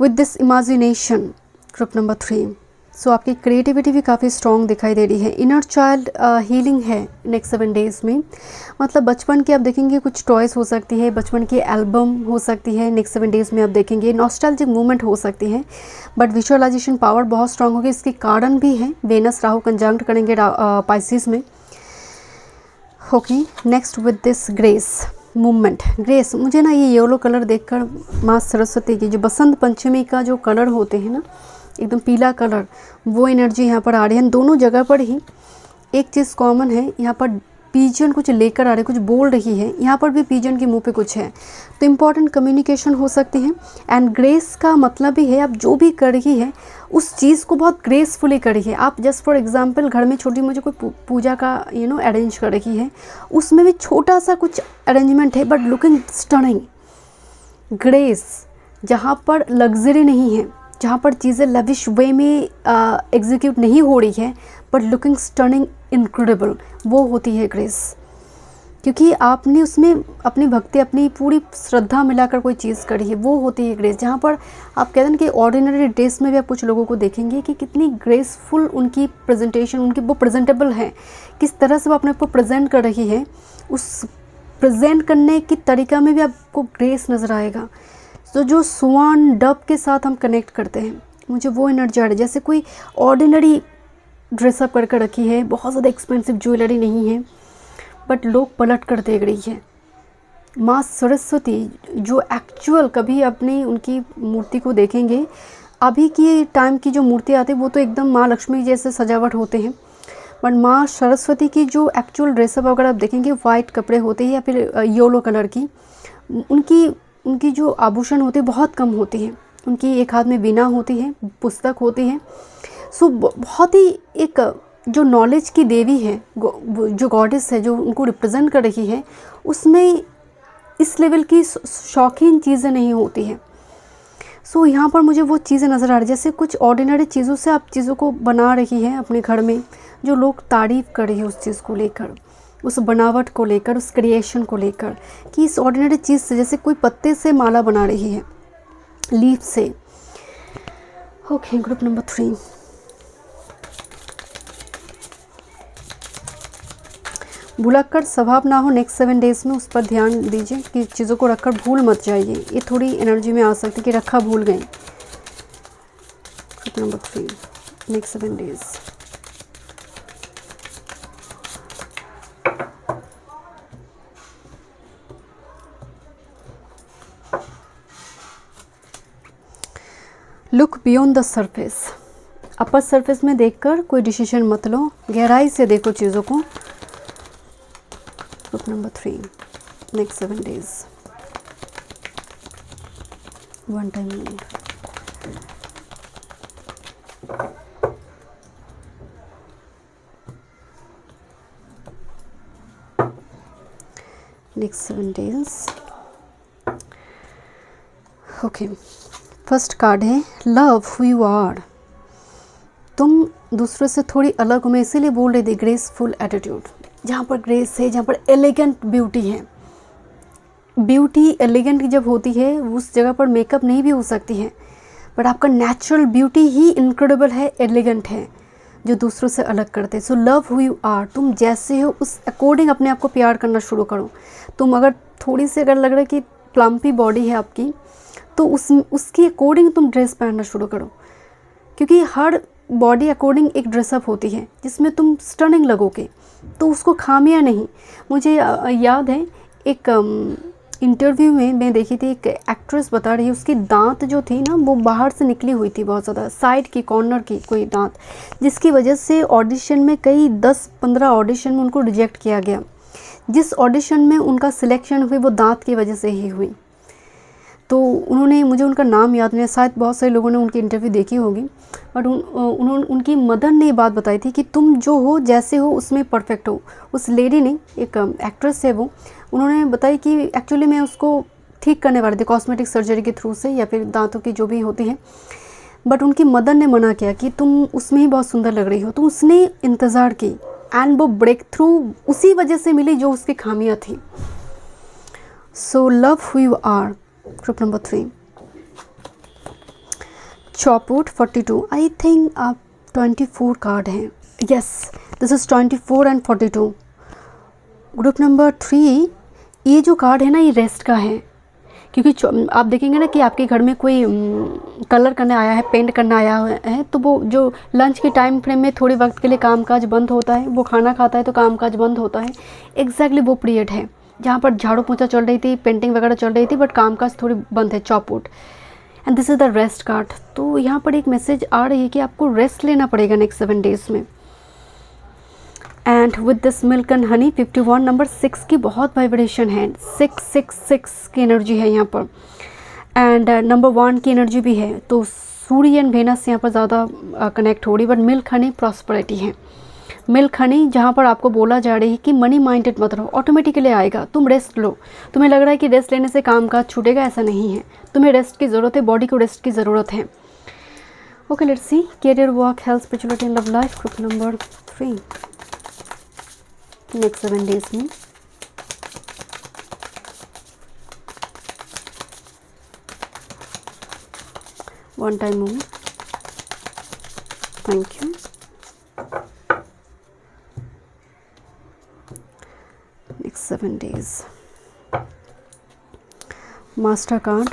with this imagination group number 3। सो आपकी क्रिएटिविटी भी काफ़ी स्ट्रॉन्ग दिखाई दे रही है। इनर चाइल्ड हीलिंग है नेक्स्ट 7 डेज़ में, मतलब बचपन की आप देखेंगे कुछ टॉयज़ हो सकती है, बचपन की एल्बम हो सकती है। नेक्स्ट 7 डेज़ में आप देखेंगे नॉस्टैल्जिक मूवमेंट हो सकती है, बट विजुअलाइजेशन पावर बहुत स्ट्रॉन्ग होगी। इसके कारण भी है वेनस राहु कंजंक्ट करेंगे पाइसिस में। Okay, next with this grace movement, grace, मुझे ना ये येलो कलर देखकर माँ सरस्वती की जो बसंत पंचमी का जो कलर होते हैं ना, एकदम पीला कलर, वो एनर्जी यहाँ पर आ रही है। दोनों जगह पर ही एक चीज़ कॉमन है, यहाँ पर पीजन कुछ लेकर आ रहे, कुछ बोल रही है, यहाँ पर भी पीजन के मुंह पे कुछ है। तो इम्पॉर्टेंट कम्युनिकेशन हो सकती है। एंड ग्रेस का मतलब भी है आप जो भी कर रही है उस चीज़ को बहुत ग्रेसफुली करिए। आप जस्ट फॉर एग्जांपल घर में छोटी मोटी कोई पूजा का अरेंज कर रही है, उसमें भी छोटा सा कुछ अरेंजमेंट है बट लुकिंग स्टनिंग। ग्रेस, जहाँ पर लग्जरी नहीं है, जहाँ पर चीज़ें लविश वे में एग्जीक्यूट नहीं हो रही है बट लुकिंग स्टनिंग इनक्रेडिबल, वो होती है ग्रेस। क्योंकि आपने उसमें अपनी भक्ति, अपनी पूरी श्रद्धा मिलाकर कोई चीज़ करी है, वो होती है ग्रेस। जहाँ पर आप कहते हैं कि ऑर्डिनरी ड्रेस में भी आप कुछ लोगों को देखेंगे कि कितनी ग्रेसफुल उनकी प्रेजेंटेशन, उनकी वो प्रेजेंटेबल है, किस तरह से वो अपने को प्रेजेंट कर रही है, उस प्रेजेंट करने की तरीका में भी आपको ग्रेस नज़र आएगा। तो जो स्वान डब के साथ हम कनेक्ट करते हैं, मुझे वो एनर्जी आ रही है। जैसे कोई ऑर्डिनरी ड्रेसअप करके रखी है, बहुत ज़्यादा एक्सपेंसिव ज्वेलरी नहीं है, बट लोग पलट कर देख रही है। माँ सरस्वती जो एक्चुअल, कभी अपनी उनकी मूर्ति को देखेंगे, अभी की टाइम की जो मूर्ति आती है वो तो एकदम माँ लक्ष्मी जैसे सजावट होते हैं, बट माँ सरस्वती की जो एक्चुअल ड्रेसअप अगर आप देखेंगे वाइट कपड़े होते हैं या फिर येलो कलर की, उनकी जो आभूषण होते हैं बहुत कम होती है। उनकी एक हाथ में वीणा होती है, पुस्तक होती है। सो बहुत ही एक जो नॉलेज की देवी है, जो गॉडेस है, जो उनको रिप्रेजेंट कर रही है, उसमें इस लेवल की शौकीन चीज़ें नहीं होती हैं। सो यहाँ पर मुझे वो चीज़ें नज़र आ रही, जैसे कुछ ऑर्डिनरी चीज़ों से आप चीज़ों को बना रही हैं अपने घर में, जो लोग तारीफ़ कर रहे हैं उस चीज़ को लेकर, उस बनावट को लेकर, उस क्रिएशन को लेकर, कि इस ऑर्डिनरी चीज़ से, जैसे कोई पत्ते से माला बना रही है, लीफ से। ओके, ग्रुप नंबर 3, भुलक्कड़ स्वभाव ना हो नेक्स्ट 7 डेज़ में, उस पर ध्यान दीजिए कि चीज़ों को रखकर भूल मत जाइए। ये थोड़ी एनर्जी में आ सकती है कि रखा भूल गए। Group number 3, next 7 days. Look beyond the surface, upper surface में देखकर कोई डिसीजन मत लो, गहराई से देखो चीज़ों को। Group number 3, next 7 days. One time mood, next 7 days. Okay, first card है लव हु यू आर। तुम दूसरों से थोड़ी अलग हो, मैं इसीलिए बोल रही थी ग्रेसफुल एटीट्यूड। जहाँ पर ग्रेस है, जहाँ पर एलिगेंट ब्यूटी है, ब्यूटी एलिगेंट जब होती है उस जगह पर मेकअप नहीं भी हो सकती है, बट आपका नेचुरल ब्यूटी ही इनक्रेडिबल है, एलिगेंट है, जो दूसरों से अलग करते हैं। So love who you are, तुम जैसे हो उस अकॉर्डिंग अपने आप को प्यार करना शुरू करो। तुम अगर थोड़ी सी अगर लग रहा है कि प्लम्पी बॉडी है आपकी, तो उसकी अकॉर्डिंग तुम ड्रेस पहनना शुरू करो, क्योंकि हर बॉडी अकॉर्डिंग एक ड्रेसअप होती है जिसमें तुम स्टनिंग लगोगे, तो उसको खामियां नहीं। मुझे याद है एक इंटरव्यू में मैं देखी थी, एक एक्ट्रेस बता रही है उसकी दांत जो थी ना वो बाहर से निकली हुई थी, बहुत ज़्यादा साइड की कॉर्नर की कोई दांत, जिसकी वजह से ऑडिशन में कई 10-15 ऑडिशन में उनको रिजेक्ट किया गया। जिस ऑडिशन में उनका सिलेक्शन हुई वो दांत की वजह से ही हुई। तो उन्होंने, मुझे उनका नाम याद नहीं है, शायद बहुत सारे लोगों ने उनकी इंटरव्यू देखी होगी, बट उन्होंने, उनकी मदर ने ये बात बताई थी कि तुम जो हो जैसे हो उसमें परफेक्ट हो। उस लेडी ने, एक एक्ट्रेस है वो, उन्होंने बताई कि एक्चुअली मैं उसको ठीक करने वाली थी कॉस्मेटिक सर्जरी के थ्रू से, या फिर दांतों की जो भी होती है, बट उनकी मदर ने मना किया कि तुम उसमें ही बहुत सुंदर लग रही हो। तो उसने इंतज़ार की एंड वो ब्रेक थ्रू उसी वजह से मिली जो उसकी खामियाँ थी। So love who you are, group number 3, chop wood 42। I think आप 24 कार्ड हैं। Yes, this is 24 and 42। Group number 3, ये जो कार्ड है ना ये रेस्ट का है, क्योंकि आप देखेंगे ना कि आपके घर में कोई कलर करने आया है, पेंट करना आया है, तो वो जो लंच के टाइम फ्रेम में थोड़ी वक्त के लिए कामकाज बंद होता है, वो खाना खाता है तो कामकाज बंद होता है, एग्जैक्टली वो पीरियड है जहाँ पर झाड़ू पोंछा चल रही थी, पेंटिंग वगैरह चल रही थी, बट कामकाज थोड़ी बंद है, chop wood. And this is the rest card. तो यहाँ पर एक मैसेज आ रही है कि आपको रेस्ट लेना पड़ेगा नेक्स्ट 7 डेज़ में। And with this milk and honey 51 number 6 की बहुत वाइब्रेशन है, 666 की एनर्जी है यहाँ पर, एंड नंबर 1 की एनर्जी भी है। तो सूर्य एंड वेनस यहाँ पर ज़्यादा कनेक्ट हो रही, बट मिल्क हनी प्रॉस्पेरिटी है। मिल्क हनी जहाँ पर आपको बोला जा रही है कि मनी माइंडेड मत रहो, ऑटोमेटिकली आएगा, तुम रेस्ट लो। तुम्हें लग रहा है कि रेस्ट लेने से काम काज छूटेगा, ऐसा नहीं है, तुम्हें रेस्ट की ज़रूरत है, बॉडी को रेस्ट की ज़रूरत है। Okay, let's see career, work, health, spirituality and love life, group number 3 next 7 days में। One time move, thank you. Next 7 days, master card,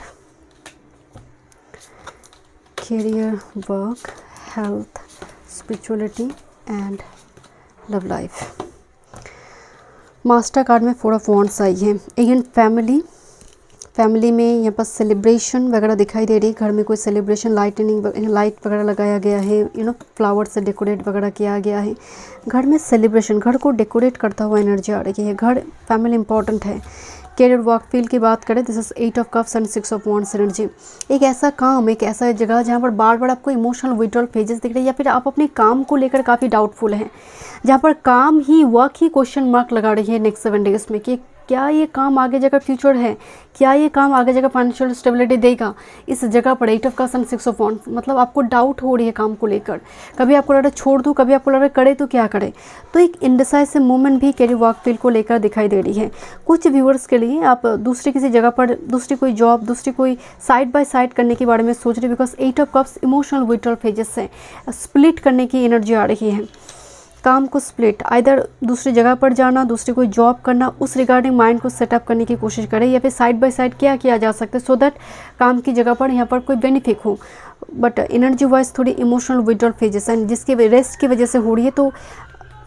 career, work, health, spirituality and love life. Master card में 4 of wands आई है। Again family में यहाँ पर celebration वगैरह दिखाई दे रही है। घर में कोई सेलिब्रेशन, लाइट वगैरह लगाया गया है, फ्लावर से डेकोरेट वगैरह किया गया है। घर में सेलिब्रेशन, घर को डेकोरेट करता हुआ एनर्जी आ रही है। घर, फैमिली इंपॉर्टेंट है। कैरियर, वर्क, फील्ड की बात करें, this is 8 of cups and 6 of wands energy. एक ऐसा काम, एक ऐसा जगह जहाँ पर बार बार आपको इमोशनल विड्रॉल फेजेस दिख रहे हैं, या फिर आप अपने काम को लेकर काफ़ी डाउटफुल हैं, जहाँ पर काम ही, वर्क ही क्वेश्चन मार्क लगा रही है नेक्स्ट 7 डेज में कि क्या ये काम आगे जाकर फ्यूचर है, क्या ये काम आगे जाकर फाइनेंशियल स्टेबिलिटी देगा। इस जगह पर 8 of cups and 6 of wands, मतलब आपको डाउट हो रही है काम को लेकर, कभी आपको लग रहा है छोड़ दूँ, कभी आपको लग रहा है करे तो क्या करे। तो एक इंडिसाइसिव मूवमेंट भी कैरियर वर्क फील्ड को लेकर दिखाई दे रही है। कुछ व्यूअर्स के लिए आप दूसरी किसी जगह पर दूसरी कोई जॉब, दूसरी कोई साइड बाय साइड करने के बारे में सोच रहे, because 8 of cups emotional withdrawal phases से स्प्लिट करने की एनर्जी आ रही है। काम को स्प्लिट, आइदर दूसरी जगह पर जाना, दूसरी कोई जॉब करना, उस रिगार्डिंग माइंड को सेटअप करने की कोशिश करें, या फिर साइड बाय साइड क्या किया जा सकता है सो दैट काम की जगह पर यहाँ पर कोई बेनिफिट हो। बट एनर्जी वाइज थोड़ी इमोशनल विड्रॉल फेजेस एंड जिसकी रेस्ट की वजह से हो रही है। तो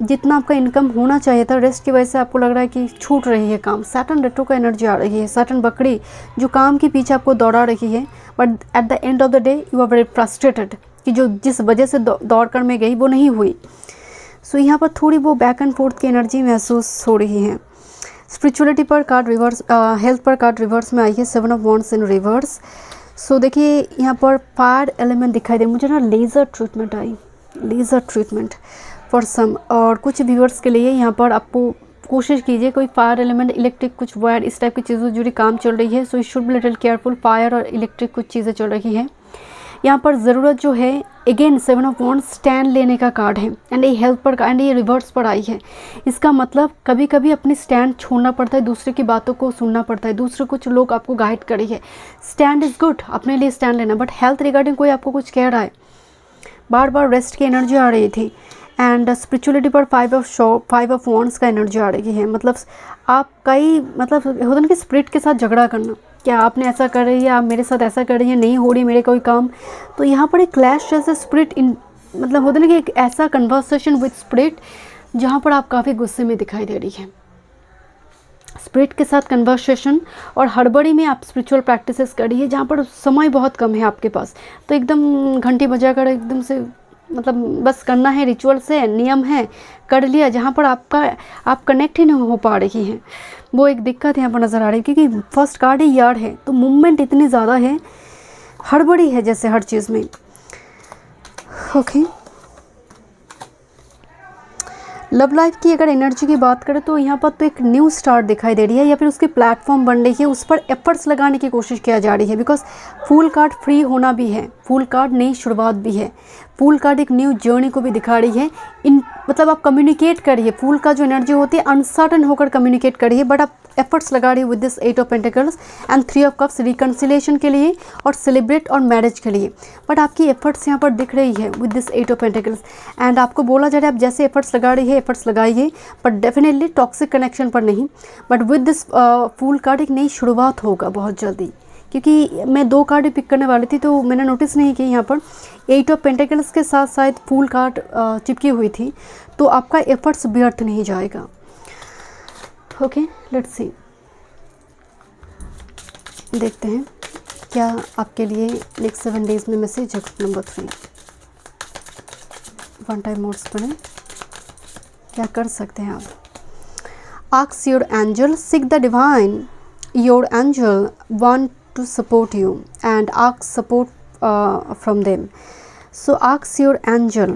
जितना आपका इनकम होना चाहिए था, रेस्ट की वजह से आपको लग रहा है कि छूट रही है काम। सैटर्न रेट्रो का एनर्जी आ रही है, सैटर्न बकरी जो काम के पीछे आपको दौड़ा रही है, but at the end of the day you are very frustrated कि जो जिस वजह से दौड़ कर मैं गई वो नहीं हुई। सो यहाँ पर थोड़ी वो बैक एंड फोर्थ की एनर्जी महसूस हो रही है। स्पिरिचुअलिटी पर कार्ड रिवर्स, हेल्थ पर कार्ड रिवर्स में आई है, 7 of wands in reverse. So देखिए यहाँ पर फायर एलिमेंट दिखाई दे, मुझे ना लेज़र ट्रीटमेंट आई, लेज़र ट्रीटमेंट फॉर सम। और कुछ व्यूअर्स के लिए यहाँ पर आपको कोशिश कीजिए कोई फायर एलिमेंट, इलेक्ट्रिक कुछ वायर, इस टाइप की चीज़ों से जुड़ी काम चल रही है। So you should be little careful, fire और इलेक्ट्रिक कुछ चीज़ें चल रही हैं यहाँ पर। ज़रूरत जो है अगेन 7 ऑफ वांड्स स्टैंड लेने का कार्ड है एंड ये हेल्थ पर एंड ये रिवर्स पर आई है। इसका मतलब कभी कभी अपनी स्टैंड छोड़ना पड़ता है, दूसरे की बातों को सुनना पड़ता है, दूसरे कुछ लोग आपको गाइड करी है। स्टैंड इज़ गुड, अपने लिए स्टैंड लेना, बट हेल्थ रिगार्डिंग कोई आपको कुछ कह रहा है, बार बार रेस्ट की एनर्जी आ रही थी। एंड स्पिरिचुअलिटी पर 5 ऑफ वांड्स का एनर्जी आ रही है। मतलब आप कई मतलब होता ना कि स्पिरिट के साथ झगड़ा करना, क्या आपने ऐसा कर रही है, आप मेरे साथ ऐसा कर रही है, नहीं हो रही मेरे कोई काम। तो यहाँ पर एक क्लैश जैसे स्पिरिट इन मतलब होता ना कि एक ऐसा कन्वर्सेशन विद स्पिरिट जहाँ पर आप काफ़ी गुस्से में दिखाई दे रही है। स्पिरिट के साथ कन्वर्सेशन और हड़बड़ी में आप स्पिरिचुअल प्रैक्टिसेस कर रही है जहाँ पर समय बहुत कम है आपके पास। तो एकदम घंटी बजाकर एकदम से मतलब बस करना है, रिचुअल्स है, नियम है, कर लिया, जहाँ पर आप कनेक्ट ही नहीं हो पा रही हैं। वो एक दिक्कत यहाँ पर नज़र आ रही है, क्योंकि फर्स्ट कार्ड ही यार्ड है, तो मूवमेंट इतनी ज़्यादा है, हड़बड़ी है जैसे हर चीज़ में। ओके, लव लाइफ की अगर एनर्जी की बात करें तो यहाँ पर तो एक न्यू स्टार्ट दिखाई दे रही है, या फिर उसकी प्लेटफॉर्म बन रही है, उस पर एफर्ट्स लगाने की कोशिश किया जा रही है। बिकॉज फूल कार्ड फ्री होना भी है, फूल कार्ड नई शुरुआत भी है, फूल कार्ड एक न्यू जर्नी को भी दिखा रही है। इन मतलब आप कम्युनिकेट करिए, फूल का जो एनर्जी होती है अनसर्टन होकर कम्युनिकेट करिए, बट आप एफर्ट्स लगा रही है with this 8 of pentacles and 3 of cups reconciliation के लिए और सेलिब्रेट और मैरिज के लिए। बट आपकी एफर्ट्स यहाँ पर दिख रही है with this 8 of pentacles and आपको बोला जा रहा है आप जैसे एफर्ट्स लगा रही है एफर्ट्स लगाइए, बट डेफिनेटली टॉक्सिक कनेक्शन पर नहीं। But with this fool card एक नई शुरुआत होगा बहुत जल्दी, क्योंकि मैं 2 कार्ड पिक करने वाली थी तो मैंने नोटिस नहीं किया यहाँ पर 8 ऑफ पेंटिकल्स के साथ शायद फूल कार्ड चिपकी हुई थी, तो आपका एफर्ट्स व्यर्थ नहीं जाएगा। ओके, लेट्स सी, देखते हैं क्या आपके लिए नेक्स्ट 7 डेज में मैसेज है। नंबर 3, 1 टाइम मोड्स पढ़ें, क्या कर सकते हैं आप। Ask your angel, seek the divine, your angel want to support you and ask support from them. So ask your angel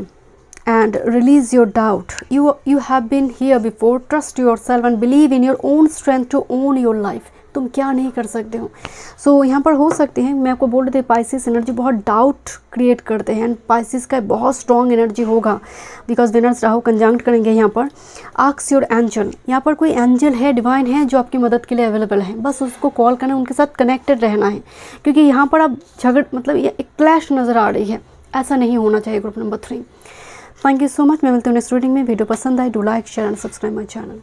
and release your doubt. You have been here before. Trust yourself and believe in your own strength to own your life. तुम क्या नहीं कर सकते हो। सो यहाँ पर हो सकते हैं, मैं आपको बोल रही थी पाइसिस एनर्जी बहुत डाउट क्रिएट करते हैं एंड पाइसिस का बहुत स्ट्रॉन्ग एनर्जी होगा बिकॉज विनर्स राहु कंजंक्ट करेंगे यहाँ पर। आस्क योर एंजल, यहाँ पर कोई एंजल है, डिवाइन है जो आपकी मदद के लिए अवेलेबल है, बस उसको कॉल करना, उनके साथ कनेक्टेड रहना है, क्योंकि यहाँ पर आप मतलब ये एक क्लैश नज़र आ रही है, ऐसा नहीं होना चाहिए। Group number 3, thank you so much. मैं मिलती हूँ नेक्स्ट रीडिंग में। वीडियो पसंद आए do like share and subscribe my channel.